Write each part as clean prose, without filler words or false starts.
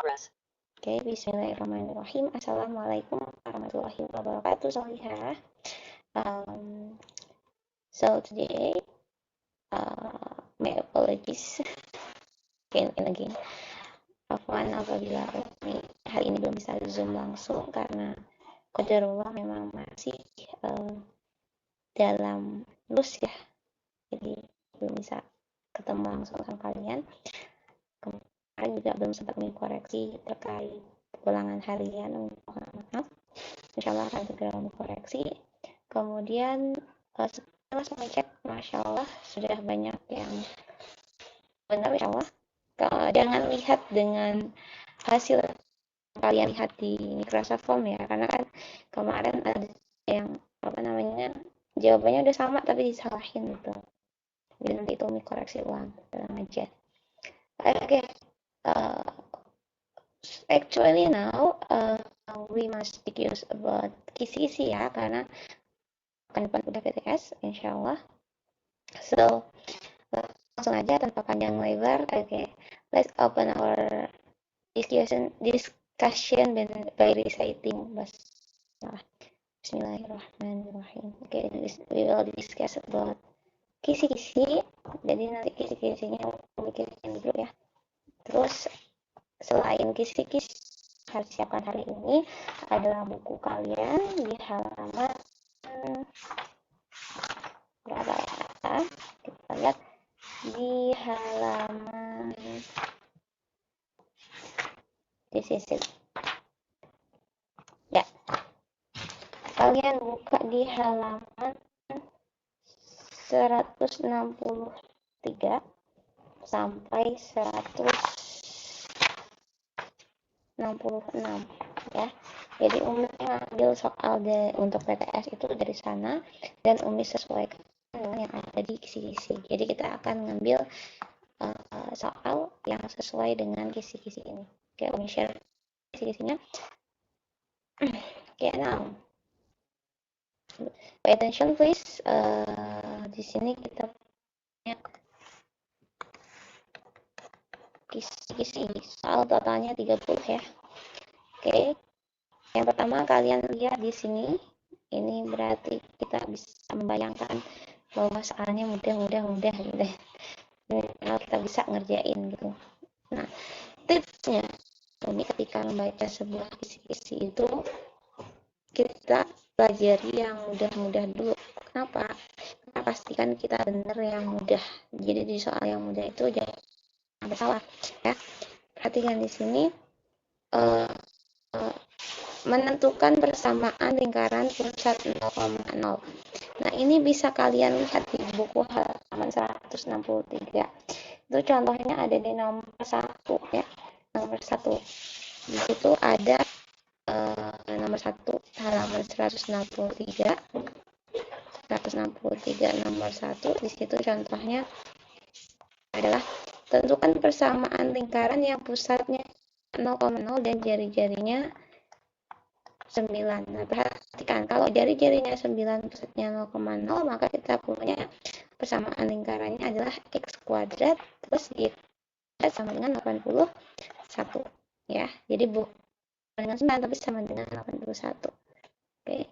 Oke, bismillahirrahmanirrahim. Assalamualaikum warahmatullahi wabarakatuh, Solihah. So today, my apologies again and again. Afwan apabila hari ini belum bisa Zoom langsung karena qadarullah memang masih dalam lus ya, jadi belum bisa ketemu langsung sama kalian. Kemarin juga belum sempat mengkoreksi terkait ulangan harian, maaf. Insyaallah akan segera mengkoreksi. Kemudian setelah mengecek, Masya Allah sudah banyak yang benar, Insya Allah. Jangan lihat dengan hasil kalian lihat di Microsoft Form ya, karena kan kemarin ada yang jawabannya udah sama tapi disalahin gitu. Jadi nanti itu koreksi ulang, tenang aja. Oke, actually now we must discuss about kisi-kisi ya, karena akan depan udah PTS, Insya Allah. So langsung aja tanpa panjang lebar. Okay, let's open our discussion by reciting Bismillahirrahmanirrahim. Okay, we will discuss about kisi-kisi. Jadi nanti kisi-kisinya bikin di grup ya. Terus selain kisi-kisi harus siapkan hari ini adalah buku kalian di halaman berapa ya? Kita lihat di halaman di sisi ya, kalian buka di halaman 163 sampai 166 ya. Jadi Umi ambil soal untuk PTS itu dari sana dan Umi sesuaikan dengan yang ada di kisi-kisi. Jadi kita akan ngambil soal yang sesuai dengan kisi-kisi ini. Oke, Umi share kisi-kisinya. Oke, now pay attention please. Di sini kita punya kisi-kisi, soal totalnya 30 ya. Oke. Yang pertama kalian lihat di sini, ini berarti kita bisa membayangkan bahwa soalnya mudah gitu. Kalau kita bisa ngerjain gitu. Nah, tipsnya ini ketika membaca sebuah kisi-kisi itu kita pelajari yang mudah-mudah dulu. Kenapa? Kita pastikan kita benar yang mudah. Jadi di soal yang mudah itu jangan sampai salah ya. Perhatikan di sini menentukan persamaan lingkaran pusat 0,0. Nah, ini bisa kalian lihat di buku halaman 163. Itu contohnya ada di nomor 1 ya. Nomor 1. Di situ ada nomor 1 halaman 163 nomor 1. Di situ contohnya adalah tentukan persamaan lingkaran yang pusatnya 0,0 dan jari-jarinya 9. Nah, perhatikan kalau jari-jarinya 9 pusatnya 0,0, maka kita punya persamaan lingkarannya adalah x kuadrat plus y kuadrat sama dengan 81 ya. Jadi bukan dengan 9 tapi sama dengan 81. Oke.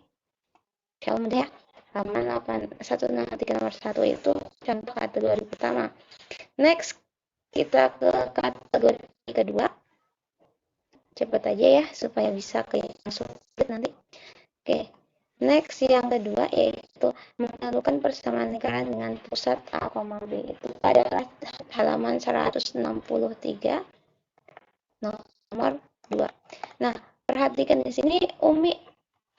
Kalau mudah ya. Halaman 163 nomor 1 itu contoh kategori pertama. Next kita ke kategori kedua. Cepat aja ya supaya bisa ke yang sulit nanti. Oke. Next yang kedua yaitu menentukan persamaan lingkaran dengan pusat A, B itu adalah halaman 163 nomor 2. Nah, perhatikan di sini Umi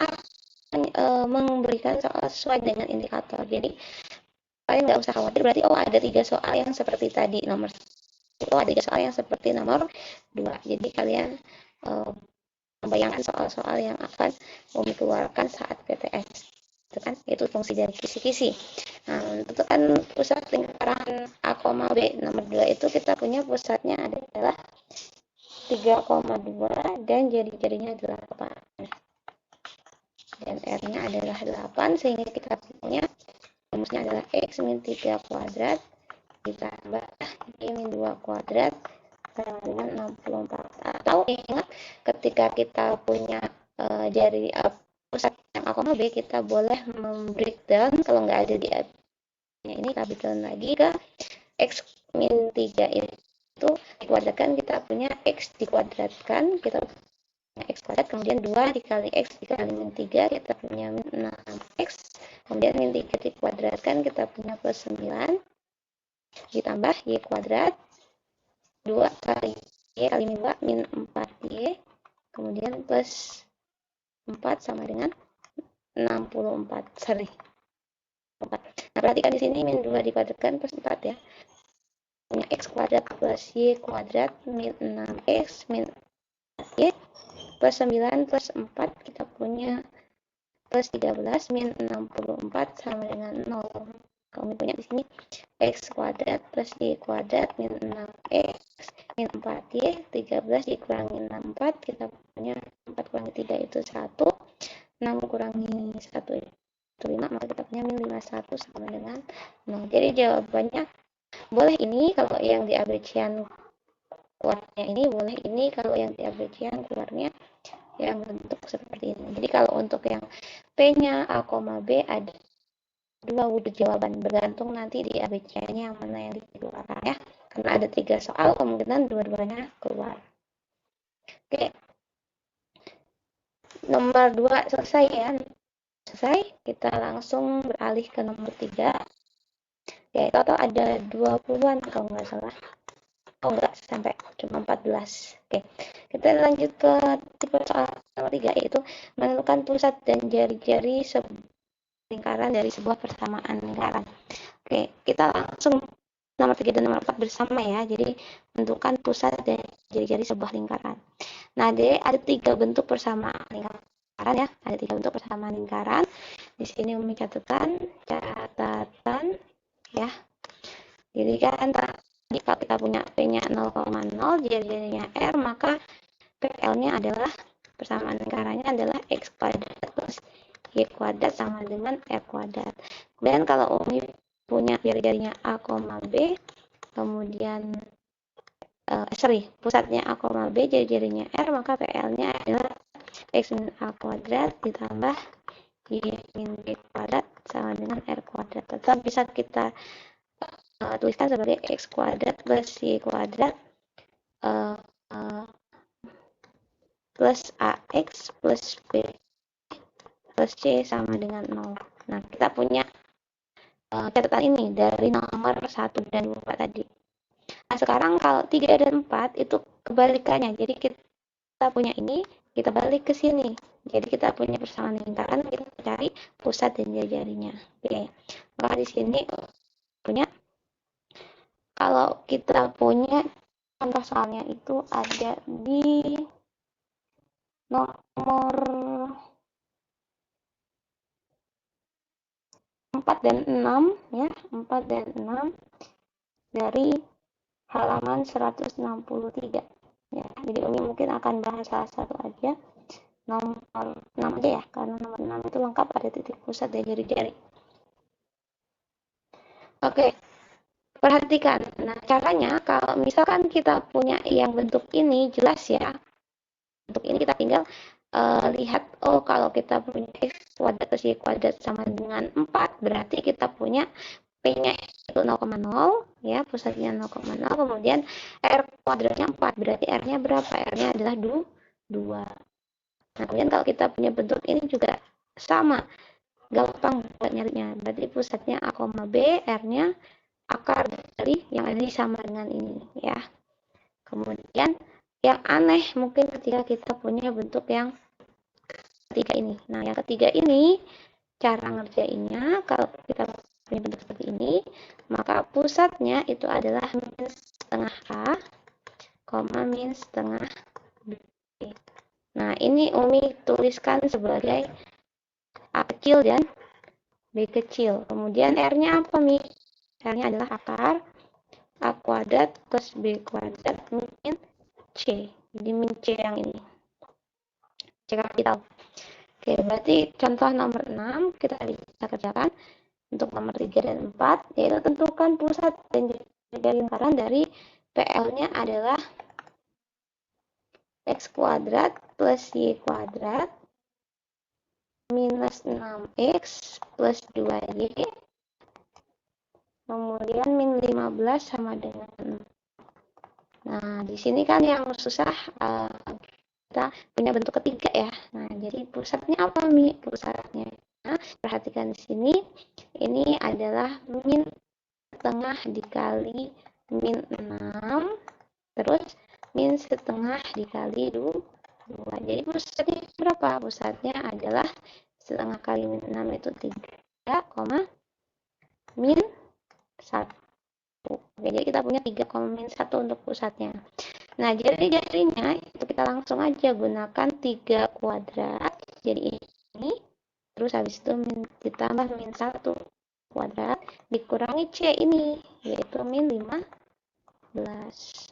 akan memberikan soal sesuai dengan indikator. Jadi kalian nggak usah khawatir berarti ada 3 soal yang seperti tadi nomor 1, ada 3 soal yang seperti nomor 2. Jadi kalian membayangkan soal-soal yang akan Umi keluarkan saat PTS. Itu kan, itu fungsi dari kisi-kisi. Nah, untuk kan pusat lingkaran A, B nomor 2 itu kita punya pusatnya adalah 3,2 dan jari-jarinya 8. Dan R-nya adalah 8 sehingga kita punya rumusnya adalah X min 3 kuadrat ditambah Y min 2 kuadrat sama dengan 64. Tahu, ingat ketika kita punya pusat yang A, B, kita boleh membreakdown kalau nggak ada di ini kita breakdown lagi ke X min 3 itu dikuadratkan, kita punya X dikuadratkan, kita punya X kuadrat, kemudian 2 dikali X dikali min 3, kita punya min 6X, kemudian min 3 dikuadratkan, kita punya plus 9, ditambah Y kuadrat, 2 kali Y kali min 2, min 4Y, kemudian plus 4 sama dengan 64. Nah, perhatikan di sini min 2 dikuadratkan plus 4 ya. Punya X kuadrat plus Y kuadrat min 6X min 4Y plus 9 plus 4, kita punya plus 13 min 64 sama dengan 0. Kami punya di sini X kuadrat plus Y kuadrat min 6X min 4Y, 13 dikurangi 64, kita punya 4 kurangi 3 itu 1, 6 kurangi 1 itu 5, maka kita punya min 51 sama dengan 0. Jadi jawabannya boleh ini kalau yang di ABC-an keluarnya ini, boleh ini kalau yang di ABC-an keluarnya yang bentuk seperti ini. Jadi kalau untuk yang P-nya A, B ada 2 wujud jawaban, bergantung nanti di ABC-nya yang mana yang dikeluarkan ya. Karena ada 3 soal, kemungkinan dua-duanya keluar. Oke. Nomor 2 selesai ya. Selesai, kita langsung beralih ke nomor 3. Ya, total ada 20-an kalau nggak salah. Oh enggak, sampai cuma 14. Oke, kita lanjut ke tipe soal nomor 3, yaitu menentukan pusat dan jari-jari lingkaran dari sebuah persamaan lingkaran. Oke, kita langsung nomor 3 dan nomor 4 bersama ya. Jadi menentukan pusat dan jari-jari sebuah lingkaran. Nah, ada 3 bentuk persamaan lingkaran ya. Ada 3 bentuk persamaan lingkaran. Di sini Umi catatan ya. Jadi kan jika kita punya P-nya 0,0, jari-jarinya R, maka PL-nya adalah, persamaan lingkarannya adalah X kuadrat plus Y kuadrat sama dengan R kuadrat. Kemudian kalau Umi punya jari-jarinya A, B, kemudian pusatnya A, B, jari-jarinya R, maka PL-nya adalah X min A kuadrat ditambah Y min B kuadrat sama dengan R kuadrat. Tetap bisa kita tuliskan sebagai X kuadrat plus Y kuadrat plus AX plus B plus C sama dengan 0. Nah, kita punya catatan ini dari nomor 1 dan 2 tadi. Nah, sekarang kalau 3 dan 4 itu kebalikannya. Jadi kita punya ini, kita balik ke sini. Jadi kita punya persamaan lingkaran, kita cari pusat dan jari-jarinya. Oke. Maka di sini punya, kalau kita punya contoh soalnya itu ada di nomor 4 dan 6 ya, 4 dan 6 dari halaman 163 ya. Jadi Umi mungkin akan bahas salah satu aja, nomor 6 aja ya, karena nomor 6 itu lengkap ada titik pusat dan jari-jari. Oke, perhatikan. Nah, caranya kalau misalkan kita punya yang bentuk ini, jelas ya. Bentuk ini kita tinggal lihat, oh kalau kita punya X kuadrat plus Y kuadrat sama dengan 4, berarti kita punya P-nya itu 0,0 ya, pusatnya 0,0, kemudian R kuadratnya 4, berarti R-nya berapa? R-nya adalah 2. Nah, kemudian kalau kita punya bentuk ini juga sama, gampang buat nyarinya. Berarti pusatnya A, B, R-nya akar dari yang ada sama dengan ini ya. Kemudian yang aneh mungkin ketika kita punya bentuk yang ketiga ini. Nah, yang ketiga ini cara ngerjainnya, kalau kita punya bentuk seperti ini, maka pusatnya itu adalah min setengah A, min setengah B. Nah, ini Umi tuliskan sebagai A kecil dan B kecil. Kemudian R-nya apa, Mi? R-nya adalah akar A kuadrat plus B kuadrat min C. Jadi min C yang ini. C kapital. Oke, berarti contoh nomor 6 kita bisa kerjakan. Untuk nomor 3 dan 4, yaitu tentukan pusat dan jari lingkaran dari PL-nya adalah X kuadrat plus Y kuadrat minus 6X plus 2Y, kemudian min 15 sama dengan. Nah, di sini kan yang susah kita punya bentuk ketiga ya. Nah, jadi pusatnya apa, Mi? Pusatnya. Nah, perhatikan di sini. Ini adalah min setengah dikali min 6, terus min setengah dikali 2. Jadi pusatnya berapa? Pusatnya adalah setengah kali min 6 itu 3, min 1. Oke, jadi kita punya 3, min 1 untuk pusatnya. Nah, jari-jarinya itu kita langsung aja gunakan 3 kuadrat. Jadi ini, terus habis itu ditambah min 1 kuadrat dikurangi C ini, yaitu min 15.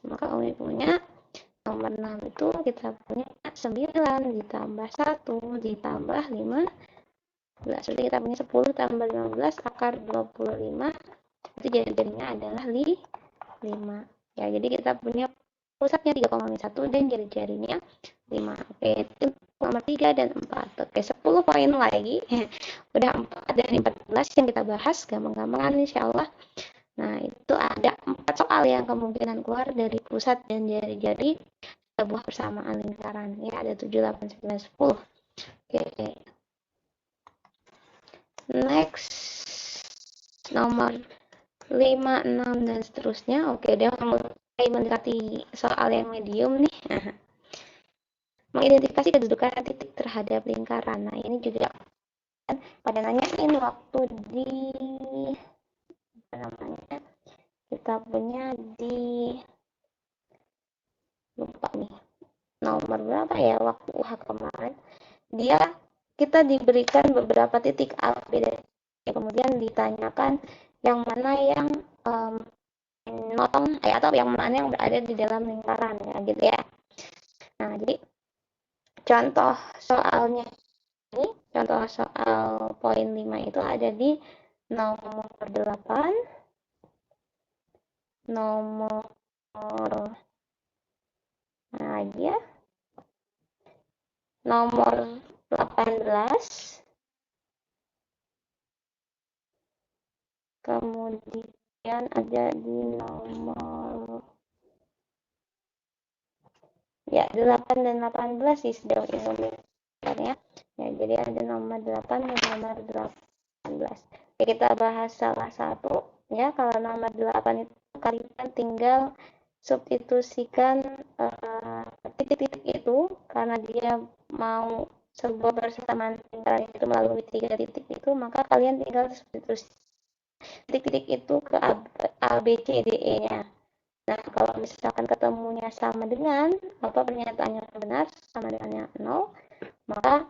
Maka Umi punya nomor 6 itu kita punya 9 ditambah 1 ditambah 15. Jadi kita punya 10 tambah 15 akar 25. Itu jari-jarinya adalah 5. Ya, jadi kita punya pusatnya 3,1 dan jari-jarinya 5. Oke, itu nomor 3 dan 4. Oke, 10 poin lagi. Udah 4 dan 14 yang kita bahas gampang-gampangan insyaallah. Nah, itu ada 4 soal yang kemungkinan keluar dari pusat dan jari-jari sebuah persamaan lingkaran. Ya, ada 7, 8, 9, 10. Oke. Next. Nomor 5, 6, dan seterusnya. Oke, dia mulai mendekati soal yang medium nih. Mengidentifikasi kedudukan titik terhadap lingkaran. Nah, ini juga kan pada nanyain waktu di namanya kita punya di lupa nih nomor berapa ya waktu UH kemarin, kita diberikan beberapa titik A, B, dan C, kemudian ditanyakan yang mana yang motong atau yang mana yang berada di dalam lingkaran ya gitu ya. Nah, jadi contoh soalnya ini, contoh soal poin 5 itu ada di nomor 8, nomor ya, nomor 18, kemudian ada di nomor 8 dan 18 sih sejauh ini ya. Jadi ada nomor 8 dan nomor 18. Oke, kita bahas salah satu ya. Kalau nomor 8 itu kalian tinggal substitusikan titik-titik itu karena dia mau sebuah persamaan lingkaran itu melalui 3 titik itu, maka kalian tinggal substitusi titik-titik itu ke A, B, C, D, E nya. Nah, kalau misalkan ketemunya sama dengan pernyataannya benar sama dengan 0, maka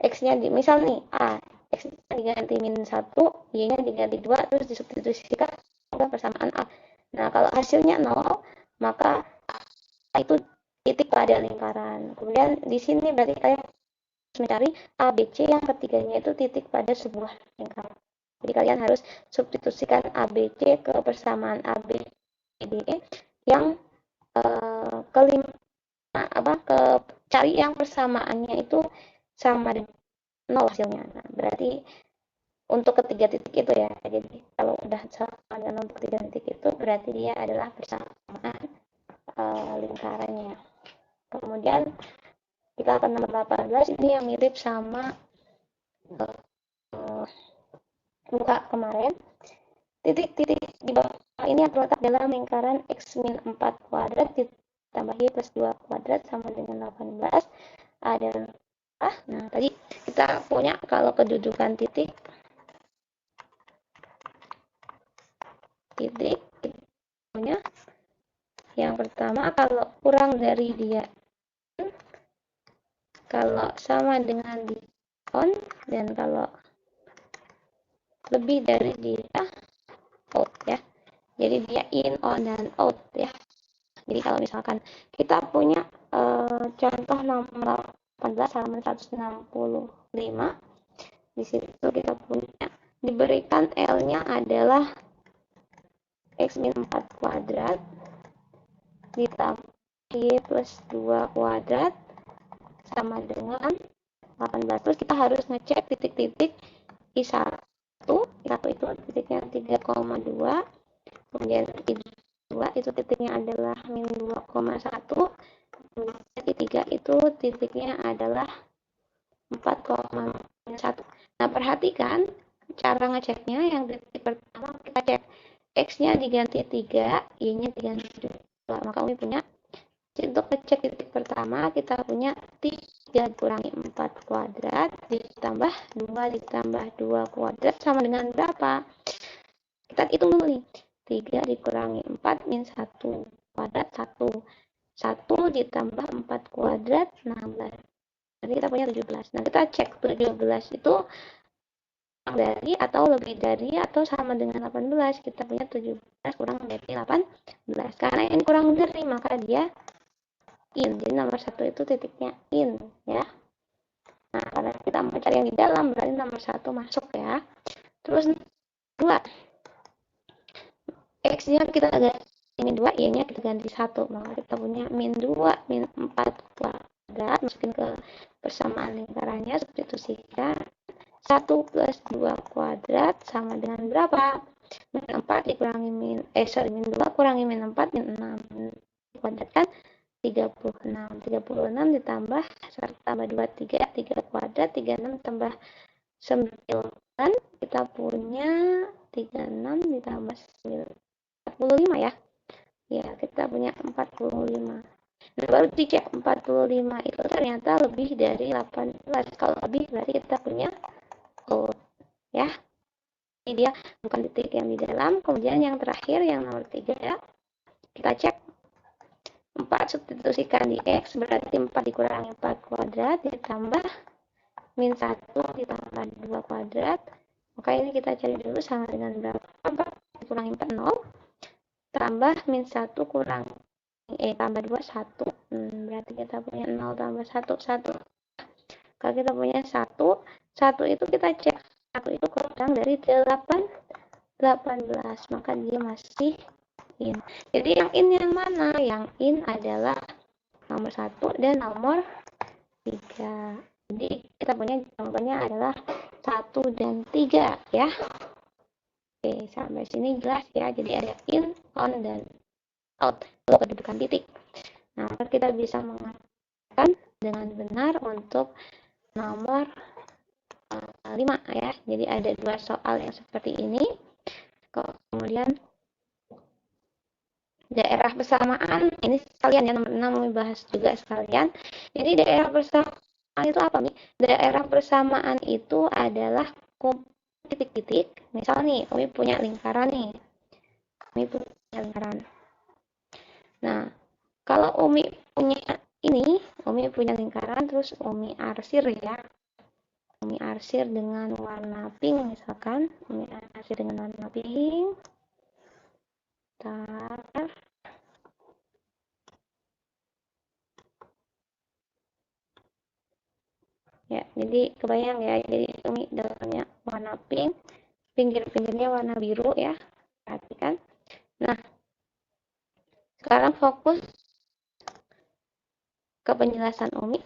X-nya misal nih A, X-nya diganti min 1, Y-nya diganti 2, terus disubstitusikan ke persamaan A. Nah, kalau hasilnya 0, maka A itu titik pada lingkaran. Kemudian di sini berarti kalian harus mencari A, B, C yang ketiganya itu titik pada sebuah lingkaran. Jadi kalian harus substitusikan A, B, C ke persamaan A, B, D, E yang kelima cari yang persamaannya itu sama dengan 0 hasilnya. Nah, berarti untuk ketiga titik itu ya. Jadi kalau udah sama dengan untuk ketiga titik itu berarti dia adalah persamaan lingkarannya. Kemudian kita akan nomor 18 ini yang mirip sama buka kemarin. Titik-titik di bawah ini yang terletak dalam lingkaran X-4 kuadrat ditambah Y plus 2 kuadrat sama dengan 18 adalah, nah tadi kita punya kalau kedudukan titik punya yang pertama kalau kurang dari dia kalau sama dengan di on, dan kalau lebih dari dia out ya. Jadi dia in, on, dan out ya. Jadi kalau misalkan kita punya contoh nomor 18 halaman 165, di situ kita punya diberikan L-nya adalah X-4 kuadrat ditambah Y plus 2 kuadrat sama dengan 18. Terus kita harus ngecek titik-titik I1. I1 itu titiknya 3,2. Kemudian I2 itu titiknya adalah min 2,1. Kemudian I3 itu titiknya adalah 4,1. Nah, perhatikan cara ngeceknya. Yang titik pertama kita cek X-nya diganti 3, Y-nya diganti 2. Maka Umi punya, untuk ngecek titik pertama kita punya 3 dikurangi 4 kuadrat ditambah 2 ditambah 2 kuadrat sama dengan berapa? Kita hitung dulu nih. 3 dikurangi 4 min 1 kuadrat 1. 1 ditambah 4 kuadrat 16. Jadi kita punya 17. Nah, kita cek 17 itu dari atau lebih dari atau sama dengan 18. Kita punya 17 kurang dari 18. Karena ini kurang dari, maka dia in. Jadi nomor 1 itu titiknya in, ya. Nah, karena kita mau cari yang di dalam, berarti nomor 1 masuk, ya. Terus 2. X-nya kita ganti min 2, Y-nya kita ganti 1. Maka kita punya min 2 min 4 kuadrat. Masukin ke persamaan lingkarannya, substitusikan. 1 plus 2 kuadrat sama dengan berapa? Min 4 dikurangi min 2 kurangi min 4 min 6. Kuadrat kan 36. 36 ditambah 1 tambah 2 3 kuadrat 36 tambah 9 kita punya 36 ditambah 9 45, ya. Ya, kita punya 45. Nah, baru dicek 45 itu ternyata lebih dari 18. Kalau lebih berarti kita punya out, ya. Ini dia bukan titik yang di dalam. Kemudian yang terakhir yang nomor 3, ya. Kita cek 4 substitusikan di X, berarti 4 dikurangi 4 kuadrat ditambah min 1 ditambah 2 kuadrat. Maka ini kita cari dulu sama dengan berapa? 4 dikurangi 4 0 tambah min 1 kurang tambah 2 1. Berarti kita punya 0 tambah 1 1. Kalau kita punya 1 itu kita cek 1 itu kurang dari 18, maka dia masih in. Jadi yang in yang mana? Yang in adalah nomor 1 dan nomor 3. Jadi kita punya jawabannya adalah 1 dan 3, ya. Oke, sampai sini jelas, ya. Jadi ada in, on, dan out. Lalu kedudukan titik. Nah, kita bisa mengatakan dengan benar untuk nomor 5, ya. Jadi ada 2 soal yang seperti ini. Kemudian daerah persamaan, ini sekalian, ya, nomor 6 kami bahas juga sekalian. Jadi daerah persamaan itu apa nih? Daerah persamaan itu adalah titik-titik. Misal nih, kami punya lingkaran nih. Kami punya lingkaran. Nah, kalau Umi punya ini, Umi punya lingkaran, terus Umi arsir, ya. Umi arsir dengan warna pink, misalkan. Umi arsir dengan warna pink. Ya, jadi kebayang, ya. Jadi Umi dalamnya warna pink, pinggir-pinggirnya warna biru, ya. Perhatikan. Nah, sekarang fokus ke penjelasan Umi.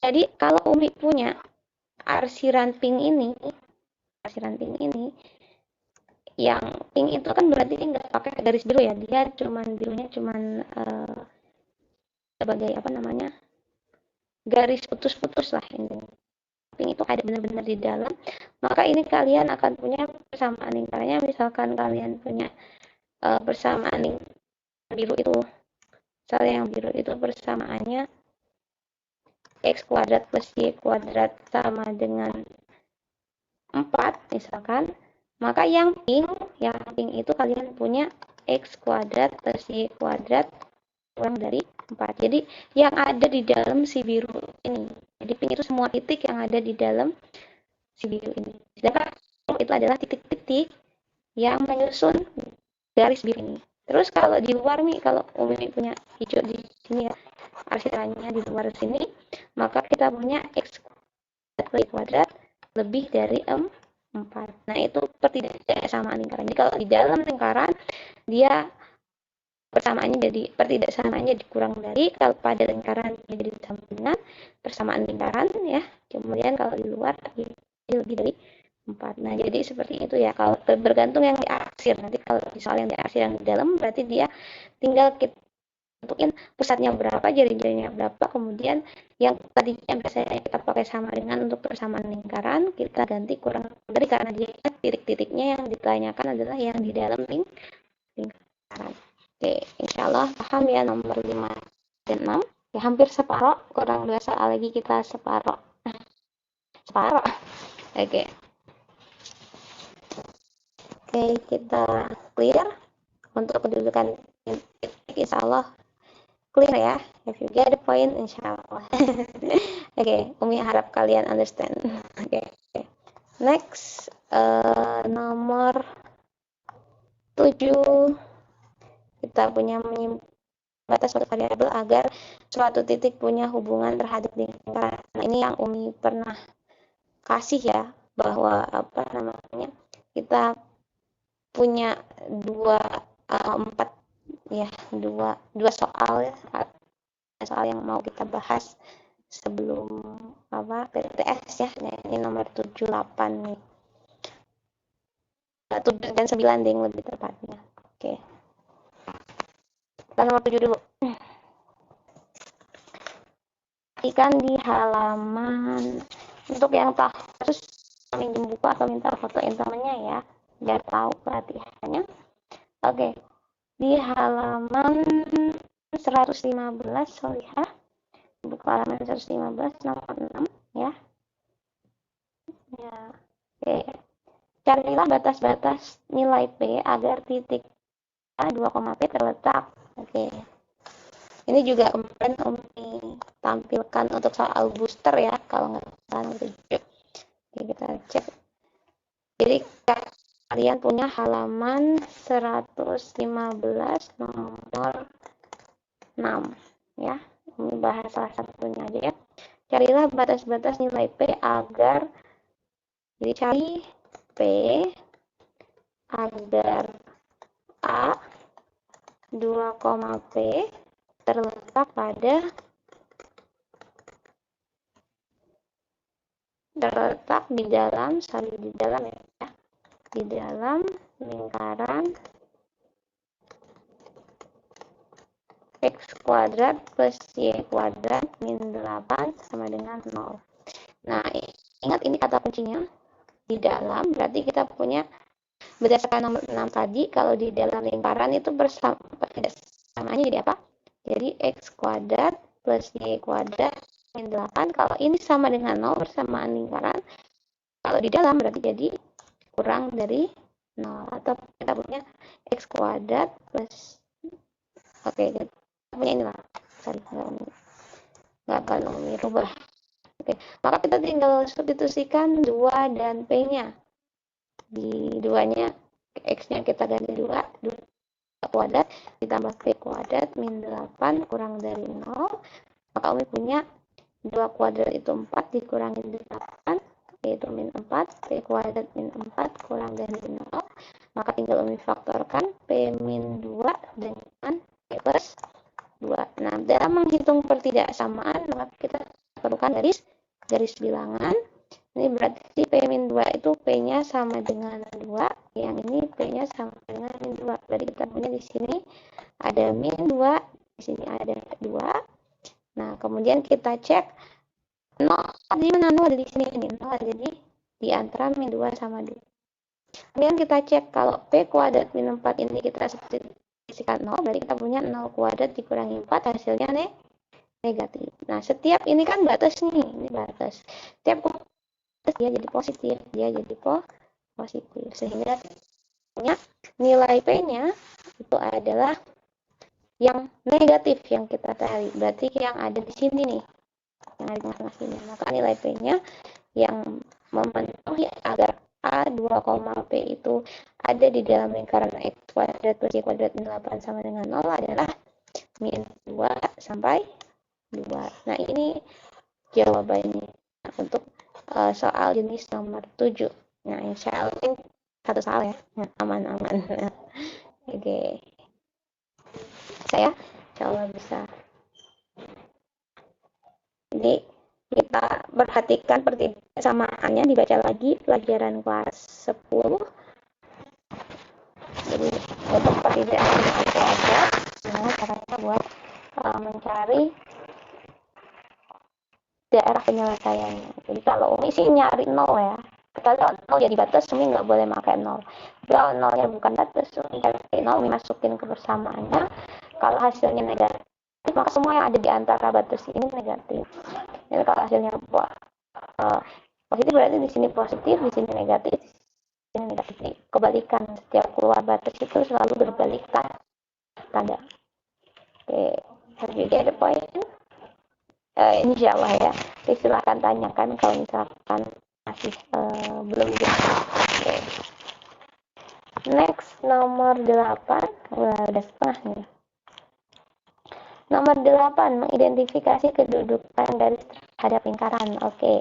Jadi kalau Umi punya arsiran pink ini, yang pink itu kan berarti nggak pakai garis biru, ya. Dia birunya cuman sebagai apa namanya, garis putus-putus lah ini. Pink itu ada benar-benar di dalam. Maka ini kalian akan punya persamaan lingkarannya. Misalkan kalian punya persamaan lingkaran biru itu, misalnya yang biru itu persamaannya X kuadrat plus Y kuadrat sama dengan 4, misalkan. Maka yang pink itu kalian punya X kuadrat plus Y kuadrat kurang dari 4. Jadi yang ada di dalam si biru ini. Jadi pink itu semua titik yang ada di dalam si biru ini. Sedangkan itu adalah titik-titik yang menyusun garis biru ini. Terus kalau di luar nih, kalau Umi punya hijau di sini, ya, arsirannya di luar sini, maka kita punya X kuadrat plus Y kuadrat lebih dari 4. Nah, itu pertidak sama lingkaran. Jadi kalau di dalam lingkaran dia persamaannya jadi pertidaksamaannya dikurang dari, kalau pada lingkaran jadi sama dengan persamaan lingkaran ya. Kemudian kalau di luar lebih dari 4. Nah, jadi seperti itu ya. Kalau bergantung yang diarsir. Nanti kalau soal yang diarsir yang di dalam berarti dia tinggal kita tentuin pusatnya berapa, jari-jarinya berapa, kemudian yang tadinya biasanya kita pakai sama dengan untuk persamaan lingkaran, kita ganti kurang dari, karena dia titik-titiknya yang ditanyakan adalah yang di dalam lingkaran. Oke, insya Allah paham ya nomor 5 dan 6. Ya, hampir separuh, kurang 2 soal lagi kita separuh. Separuh. Oke. Oke, kita clear untuk kedudukan insya Allah clear ya. If you get the point, insya Allah. Oke, Umi harap kalian understand. Oke. Next, nomor 7. Kita punya batas suatu variabel agar suatu titik punya hubungan terhadap lingkaran. Nah, ini yang Umi pernah kasih ya, bahwa apa namanya, kita punya empat ya, dua soal ya, soal yang mau kita bahas sebelum PTS ya. Nah, ini nomor 7, 8 nih. 7 dan 9 ding lebih tepatnya. Oke. Kita nomor 7 dulu. Ikan di halaman, untuk yang tahu harus minjem buku atau minta fotoin temennya ya, biar tahu pelatihannya. Oke, di halaman 115 Solihah, buku halaman 115 nomor 6 ya. Ya, oke. Carilah batas-batas nilai P agar titik A 2,P terletak. Oke. Ini juga kemarin Umi tampilkan untuk soal booster ya, kalau nggak salah nomor 7. Oke, kita cek. Jadi kalian punya halaman 115 nomor 6 ya. Ini bahas salah satunya aja ya. Carilah batas-batas nilai P agar, jadi cari P agar A 2,P terletak di dalam di dalam lingkaran x kuadrat plus y kuadrat min 8 sama dengan 0. Nah, ingat ini kata kuncinya di dalam, berarti kita punya berdasarkan nomor 6 tadi, kalau di dalam lingkaran itu persamanya jadi apa? Jadi x kuadrat plus y kuadrat min 8. Kalau ini sama dengan 0, persamaan lingkaran. Kalau di dalam berarti jadi kurang dari 0. Atau kita punya x kuadrat plus, oke, kita punya inilah. Nggak akan Umi rubah. Oke, maka kita tinggal substitusikan 2 dan P-nya. Di 2-nya, X-nya kita ganti 2 kuadrat ditambah P kuadrat min 8 kurang dari 0. Maka Umi punya 2 kuadrat itu 4 dikurangi 8, yaitu min 4. P kuadrat min 4 kurang dari 0. Maka tinggal Umi faktorkan P min 2 dengan P plus 2. Nah, dalam menghitung pertidaksamaan, maka kita perlukan garis bilangan. Ini berarti P min 2 itu P-nya sama dengan 2, yang ini P-nya sama dengan min 2. Berarti kita punya di sini ada min 2, di sini ada 2. Nah, kemudian kita cek 0 di mana, 0 ada di sini, ini 0 ada di antara min 2 sama 2. Kemudian kita cek kalau P kuadrat min 4 ini kita substitusikan 0, berarti kita punya 0 kuadrat dikurangi 4, hasilnya negatif. Nah, setiap ini kan batas nih, ini batas. Setiap dia jadi positif, sehingga punya nilai P-nya itu adalah yang negatif yang kita cari. Berarti yang ada di sini nih, yang ada di tengah-tengah sini. Maka nilai P-nya yang memenuhi agar A 2,P itu ada di dalam lingkaran X kuadrat plus Y kuadrat min 8 sama dengan 0 adalah min 2 sampai 2. Nah, ini jawabannya untuk soal jenis nomor 7. Nah, insya Allah satu soal ya, aman-aman. Oke. Bisa ya? Insya Allah bisa. Jadi kita perhatikan persamaannya, dibaca lagi pelajaran kelas 10. Jadi untuk pertidaannya aja gimana caranya buat mencari daerah penyelesaiannya. Jadi kalau Umi sih nyari 0 ya. Kalau 0 jadi batas, Umi nggak boleh pakai 0. Kalau 0-nya bukan batas, Umi cari 0, Umi masukin ke persamaannya. Kalau hasilnya negatif, maka semua yang ada di antara batas ini negatif. Jadi kalau hasilnya positif berarti di sini positif, di sini negatif, di sini negatif. Kebalikan, setiap keluar batas itu selalu berbalik tanda. Oke, have you get the point? Insya Allah ya. Jadi silahkan tanyakan kalau misalkan masih belum jelas. Okay. Next, nomor 8. Udah setengah nih. Nomor 8, mengidentifikasi kedudukan garis terhadap lingkaran. Oke.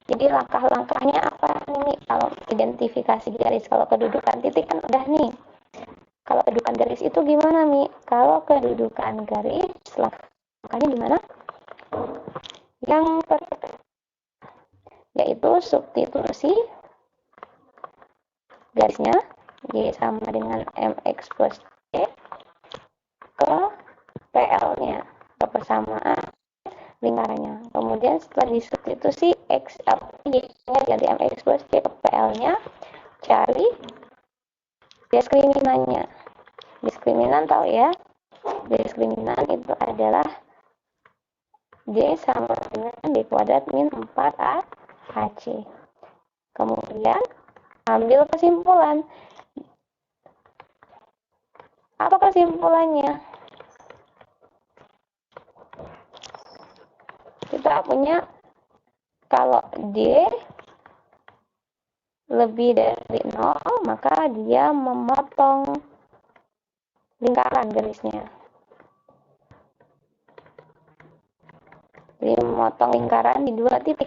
Jadi langkah-langkahnya apa nih kalau identifikasi garis? Kalau kedudukan titik kan udah nih. Kalau kedudukan garis itu gimana nih? Kalau kedudukan garis, langkahnya gimana? Yang pertama yaitu substitusi garisnya, Y sama dengan MX plus Y ke PL-nya, ke persamaan lingkarannya. Kemudian setelah disubstitusi X Y-nya ganti MX plus Y ke PL-nya, cari diskriminan-nya. Diskriminan tahu ya? Diskriminan itu adalah D sama dengan B kuadrat min 4 AC. Kemudian ambil kesimpulan. Apa kesimpulannya? Kita punya kalau D lebih dari 0, maka dia memotong lingkaran garisnya. Jadi memotong lingkaran di 2 titik.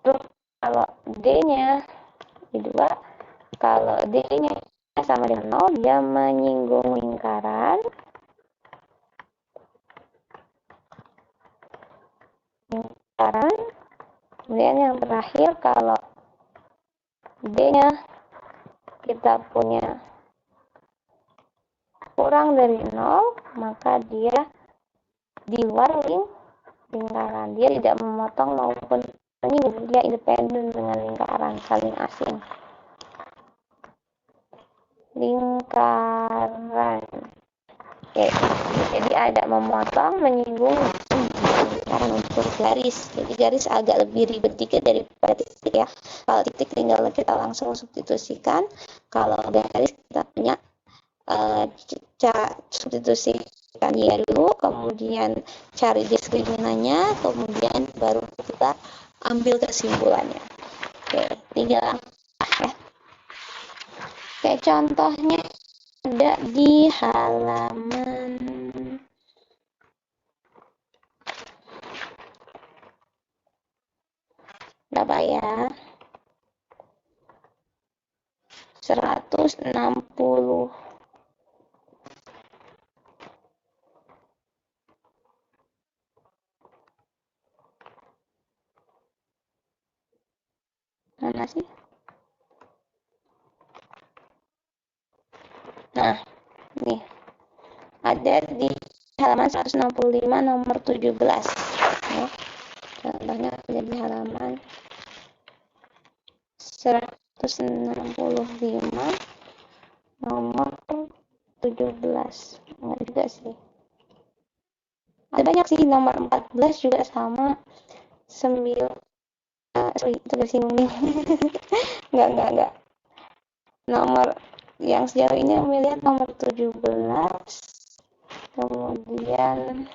Terus kalau D-nya di 2, kalau D-nya sama dengan 0, dia menyinggung lingkaran. Kemudian yang terakhir, kalau D-nya kita punya kurang dari 0, maka dia di luar lingkaran. Dia tidak memotong maupun menyinggung, dia independen dengan lingkaran, saling asing. Lingkaran. Oke. Jadi ada memotong, menyinggung, lingkaran untuk garis. Jadi garis agak lebih ribet dikit daripada titik ya. Kalau titik tinggal kita langsung substitusikan. Kalau garis kita punya substitusikan Y dulu, kemudian cari diskriminannya, kemudian baru kita ambil kesimpulannya. Oke, 3 langkah ya. Oke, contohnya ada di halaman berapa ya? 160. Mana sih? Nah, nih. Ada di halaman 165 nomor 17. Ya. Contohnya ada di halaman 165 nomor 17. Enggak juga sih. Ada banyak sih, nomor 14 juga sama. 9 itu bersinggung. Enggak. Nomor yang sejauh ini kami lihat nomor 17. Kemudian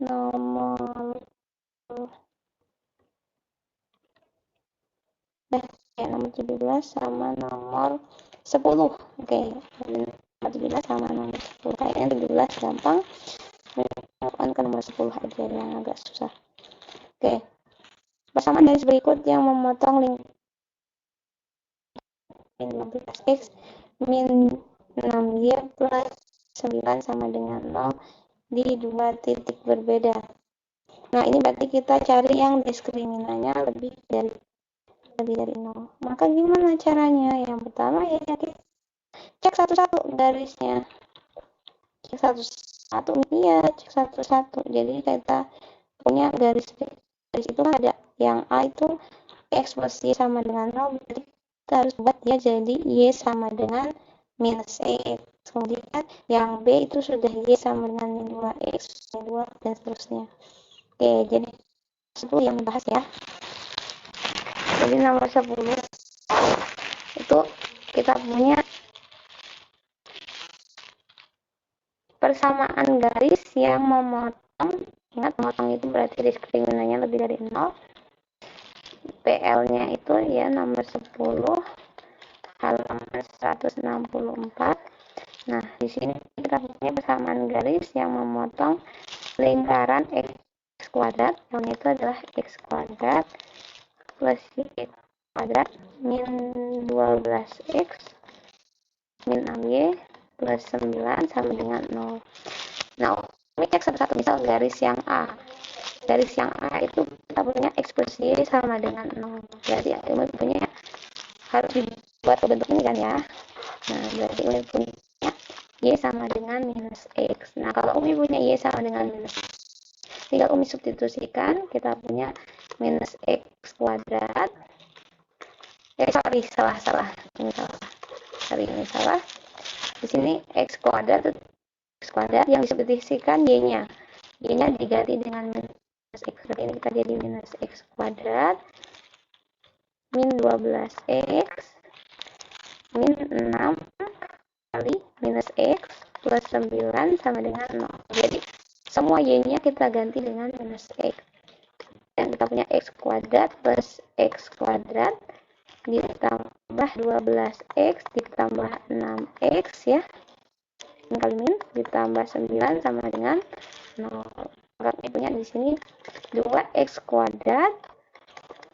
nomor nomor 17 sama nomor 10. Oke. Nomor 17 sama nomor 10. Kayaknya 17 gampang. Ke nomor 10 aja yang agak susah. Oke. Persamaan garis berikut yang memotong lingkaran 15X min 6Y plus 9 sama dengan 0 di dua titik berbeda. Nah, ini berarti kita cari yang diskriminannya lebih dari 0. Maka gimana caranya? Yang pertama ya kita cek satu-satu garisnya. Cek satu-satu, iya, cek satu-satu. Jadi kita punya garis itu ada yang A itu X plus Y sama dengan 0, berarti kita harus buat dia jadi Y sama dengan minus X. Kemudian yang B itu sudah Y sama dengan min 2X, min 2, dan seterusnya. Oke, jadi itu yang dibahas ya. Jadi nomor 10 itu kita punya persamaan garis yang memotong. Ingat, memotong itu berarti diskriminannya lebih dari 0. PL-nya itu ya nomor 10 halaman 164. Nah, di sini kita punya persamaan garis yang memotong lingkaran X kuadrat, yang itu adalah X kuadrat plus Y kuadrat min 12X min 6Y plus 9 sama dengan 0. Nah, ini cek satu-satu. Misal garis yang A. Garis yang A itu kita punya X plus Y sama dengan 0. Berarti Umi punya harus dibuat bentuk ini kan ya. Nah, berarti Umi punya Y sama dengan minus X. Nah, kalau Umi punya Y sama dengan minus X, tinggal Umi substitusikan. Kita punya minus X kuadrat. Salah. Ini salah. Di sini X kuadrat yang disubstitusikan Y-nya. Y-nya diganti dengan minus X. Berarti ini kita jadi minus X kuadrat min 12X min 6 kali minus X plus 9 sama dengan 0. Jadi semua Y-nya kita ganti dengan minus X. Dan kita punya X kuadrat plus X kuadrat ditambah 12X ditambah 6X ya. Ini kali min ditambah 9 sama dengan 0. Maka punya di sini 2X kuadrat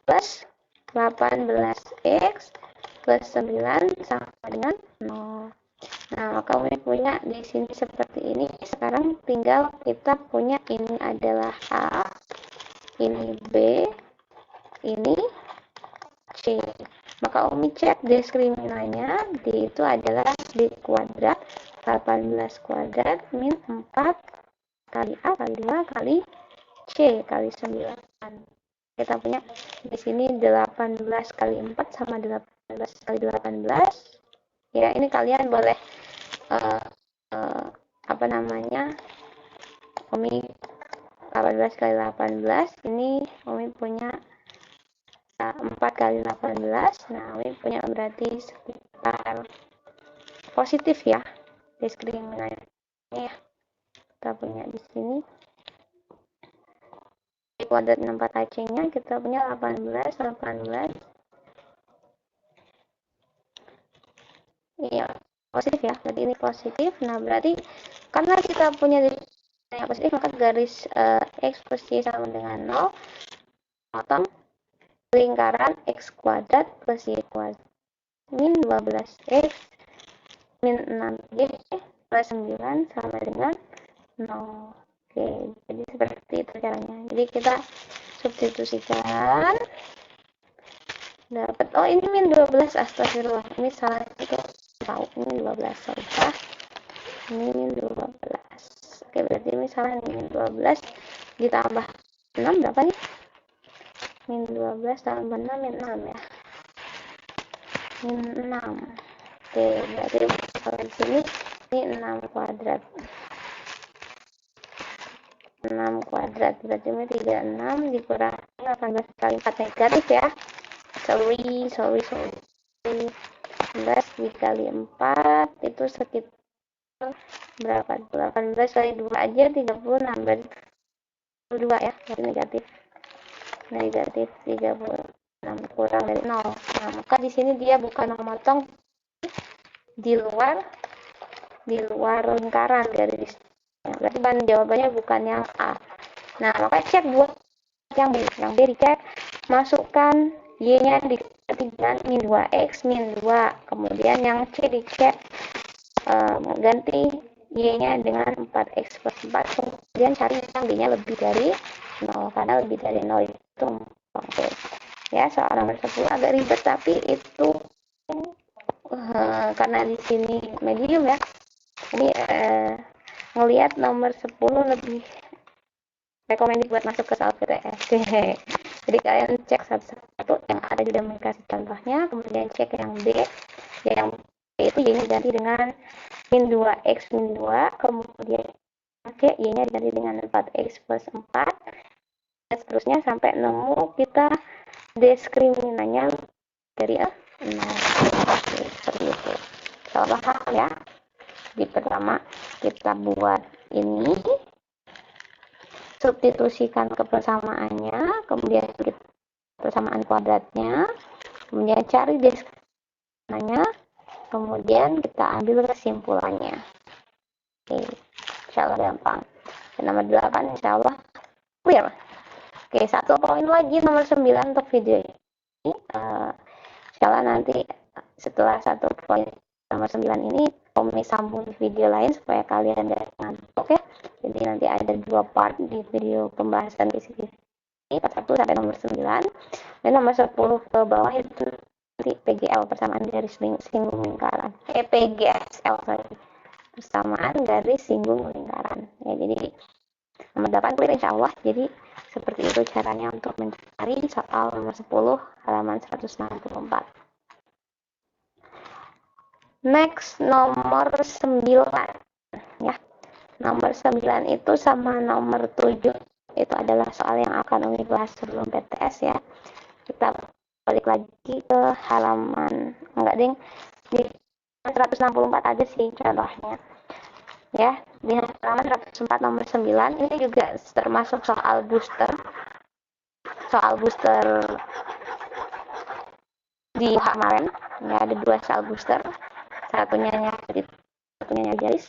plus 18X plus 9 sama dengan 0. Nah, maka Umi punya di sini seperti ini. Sekarang tinggal kita punya ini adalah A, ini B, ini C. Maka Umi cek diskriminannya itu adalah B kuadrat 18 kuadrat min 4 kali A kali 2 kali C kali 9. Kita punya di sini 18 kali 4 sama 18 kali 18. Ya, ini kalian boleh Umi 18 kali 18. Ini Umi punya 4 kali 18. Nah, Umi punya berarti sekitar positif ya diskriminannya ya. Kita punya di sini kuadrat 4 AC-nya kita punya 18. Iya, positif ya. Jadi ini positif. Nah, berarti karena kita punya yang positif, maka garis X plus Y sama dengan 0. Potong lingkaran X kuadrat plus Y kuadrat min 12X min 6Y plus 9 sama dengan 0. Oke, jadi seperti itu caranya. Jadi kita substitusikan, dapat, oh ini min 12, astagfirullah, ini salah, itu tahu, ini 12 saja, ini min 12. Oke, berarti ini salah, min 12 ditambah 6 berapa nih? Min 12 tambah 6 min 6 ya, min 6. Oke, berarti kalau di sini ini 6 kuadrat. 6 kuadrat berarti ini 36 dikurangi 18 kali 4 negatif ya. Sorry. 11 dikali 4 itu sekitar berapa? 18 kali 2 aja 36, berarti 2 ya, berarti negatif 36 kurang dari 0. Nah, maka di sini dia bukan memotong di luar lingkaran garis. Berarti jawabannya bukan yang A. Nah, maka cek buat yang B. Yang B dicek, masukkan Y-nya diganti dengan min 2x min 2. Kemudian yang C dicek ganti Y-nya dengan 4x plus 4. Kemudian cari yang B-nya lebih dari 0, karena lebih dari 0 itu oke. Ya, soal nomor 10 agak ribet, tapi itu karena di sini medium ya. Ini ngelihat nomor 10 lebih recommended buat masuk ke soal PTS. Jadi kalian cek satu-satu yang ada di dalam kasih contohnya, kemudian cek yang B. Yang B itu Y-nya diganti dengan min 2x min 2, kemudian C Y-nya diganti dengan 4x plus 4, dan seterusnya sampai nemu kita diskriminannya dari 0. Seperti itu. Coba ya. Di pertama kita buat ini, substitusikan ke persamaannya, kemudian kita persamaan kuadratnya, kemudian cari diskriminannya, kemudian kita ambil kesimpulannya. Oke, insya Allah gampang. Dan nomor 8 insya Allah clear. Oke, satu poin lagi nomor 9 untuk video ini. Insya Allah nanti setelah satu poin nomor 9 ini Umi sambung di video lain supaya kalian tidak ngantuk ya. Jadi nanti ada 2 part di video pembahasan di sini, part 1 sampai nomor 9, dan nomor 10 ke bawah itu nanti PGL, persamaan garis singgung lingkaran. PGSL sorry, persamaan garis singgung lingkaran. Ya, jadi nomor 8 clear insya Allah. Jadi seperti itu caranya untuk mencari soal nomor 10 halaman 164. Next, nomor 9 ya. Nomor 9 itu sama nomor 7 itu adalah soal yang akan Umi bahas sebelum PTS ya. Kita balik lagi ke halaman di 164 aja sih contohnya ya. Di halaman 104 nomor 9 ini juga termasuk soal booster di kemarin ya. Ada 2 soal booster, satunya garis.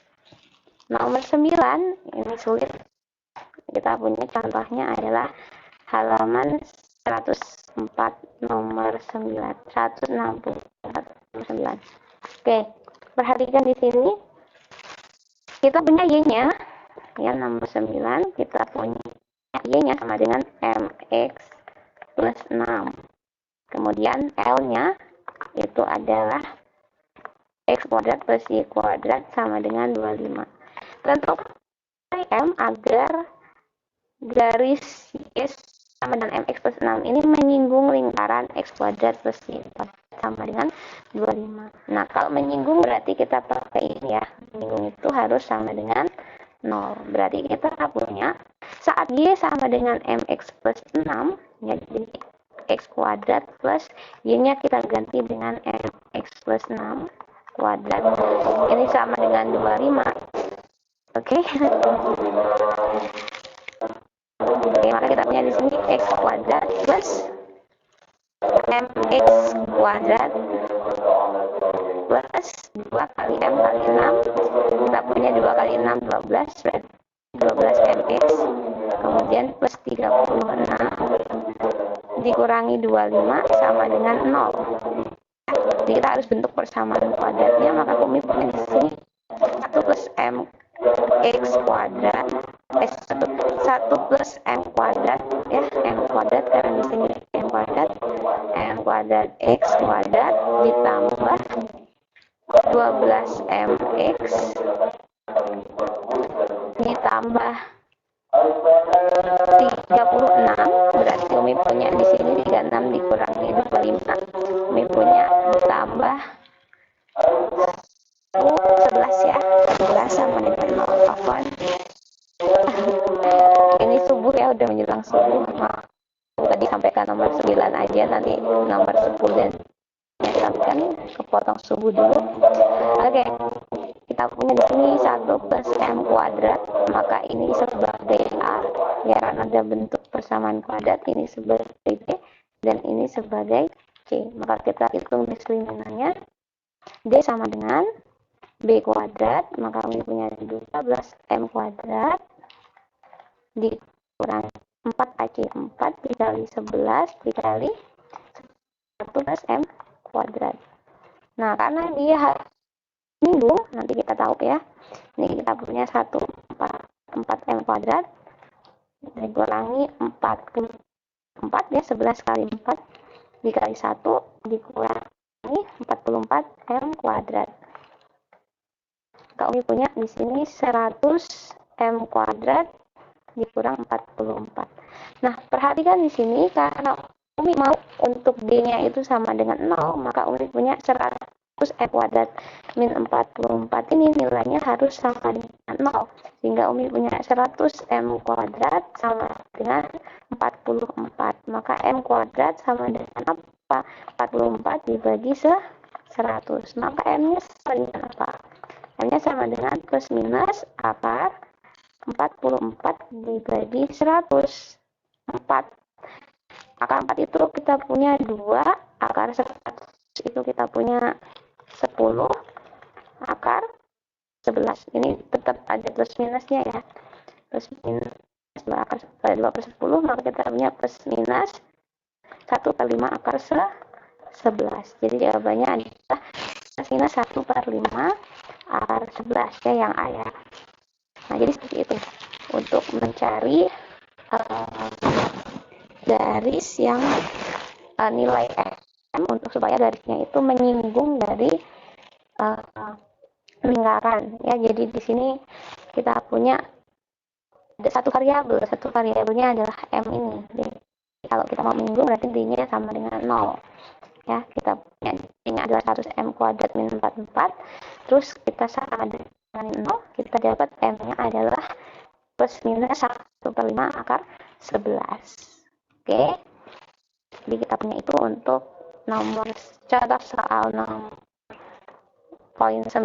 Nomor 9 ini sulit. Kita punya contohnya adalah halaman 104 nomor 9, 164 nomor 9. Oke, perhatikan di sini kita punya Y-nya ya, nomor 9 kita punya Y-nya sama dengan MX plus 6. Kemudian L-nya itu adalah X kuadrat plus Y kuadrat sama dengan 25. Tentukan M agar garis Y sama dengan MX plus 6 ini menyinggung lingkaran X kuadrat plus Y kuadrat sama dengan 25. Nah, kalau menyinggung berarti kita pakai ini ya. Menyinggung itu harus sama dengan 0. Berarti kita punya saat Y sama dengan MX plus 6, ya, jadi X kuadrat plus Y-nya kita ganti dengan MX plus 6 kuadrat. Ini sama dengan 25. Oke. Oke, maka kita punya di sini X kuadrat plus MX kuadrat plus 2 kali M kali 6. Kita punya 2 kali 6 12, berarti 12 MX, kemudian plus 36 dikurangi 25 sama dengan 0. Jadi kita harus bentuk persamaan kuadratnya, maka Umi punya di sini 1 plus M X kuadrat 1 plus M kuadrat ya, M kuadrat karena di sini M kuadrat X kuadrat ditambah 12 MX ditambah 36, berarti Umi punya di sini 36 dikurangi 25, Umi punya ditambah 11 ya, 11 sama dengan 0. Afwan. Ini subuh ya, udah menjelang subuh. Tadi sampaikan nomor 9 aja, nanti nomor 10 dan sampaikan kepotong subuh dulu. Oke. Kita punya di sini 1 plus M kuadrat, maka ini sebagai A ya, karena ada bentuk persamaan kuadrat, ini sebagai B dan ini sebagai C. Maka kita hitung diskriminannya. D sama dengan B kuadrat, maka kami punya 12 M kuadrat dikurang 4 AC 4 dikali 11 dikali plus M kuadrat. Nah, karena dia minggu, nanti kita tahu ya. Ini kita punya 4M kuadrat dikurangi 44 ya, 11 kali 4 dikali 1 dikurangi 44M kuadrat. Maka Umi punya di sini 100M kuadrat dikurang 44. Nah, perhatikan di sini karena Umi mau untuk D-nya itu sama dengan 0, maka Umi punya 100M kuadrat min 44 ini nilainya harus sama dengan 0. Sehingga Umi punya 100M kuadrat sama dengan 44. Maka M kuadrat sama dengan apa? 44 dibagi 100. Maka M-nya sama dengan apa? M-nya sama dengan plus minus akar 44 dibagi 100. 4. Akar 4 itu kita punya 2, akar 100 itu kita punya 10, akar 11. Ini tetap ada plus minusnya ya. Plus minus 2 akar 2 per 10, maka kita punya plus minus 1 per 5 akar 11. Jadi jawabannya adalah plus minus 1 per 5 akar 11 ya yang A ya. Nah, jadi seperti itu untuk mencari garis yang nilai M untuk supaya garisnya itu menyinggung dari lingkaran ya. Jadi di sini kita punya ada satu variabelnya adalah M ini. Jadi kalau kita mau menyinggung berarti D-nya sama dengan 0 ya. Kita punya D-nya adalah 100M kuadrat min 44, terus kita sama dengan 0, kita dapat M-nya adalah plus minus 1 per 5 akar 11. Oke, jadi kita punya itu untuk nomor contoh soal nomor poin 9.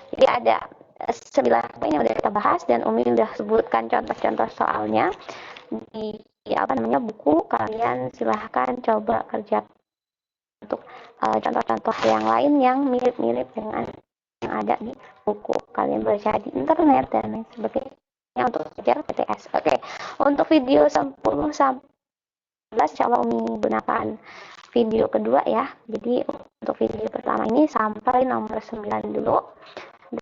Jadi ada 9 poin yang udah kita bahas dan Umi udah sebutkan contoh-contoh soalnya di buku. Kalian silahkan coba kerja untuk contoh-contoh yang lain yang mirip-mirip dengan yang ada di buku. Kalian baca di internet dan lain sebagainya untuk belajar PTS. Oke, untuk video 10 sampai insya Allah Umi gunakan video kedua ya. Jadi untuk video pertama ini sampai nomor 9 dulu. 1,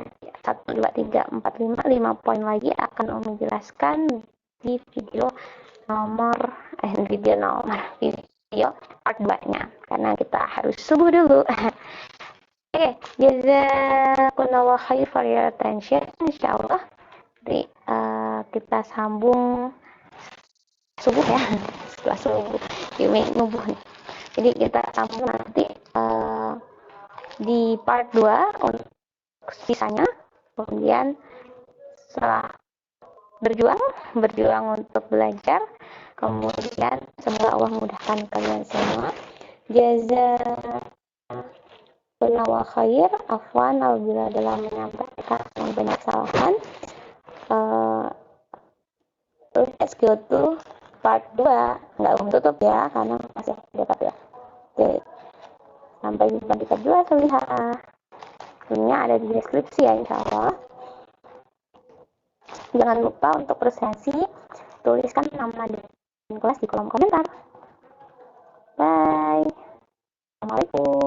2, 3, 4, 5 poin lagi akan Umi jelaskan di video part 2 nya karena kita harus subuh dulu. Oke, jazakumullah khair for your attention. Insyaallah jadi kita sambung subuh ya. Setelah subuh Yumi nubuh nih. Jadi kita sambung nanti di part 2 untuk sisanya. Kemudian setelah berjuang untuk belajar, kemudian semoga Allah mudahkan kalian semua. Jazakumullah khair. Afwan apabila dalam menyampaikan yang banyak kesalahan. Let's go to part 2. Nggak tutup ya karena masih dekat ya. Oke, sampai jumpa di part 2. Linknya ada di deskripsi ya insya Allah. Jangan lupa untuk presentasi tuliskan nama dan kelas di kolom komentar. Bye. Assalamualaikum.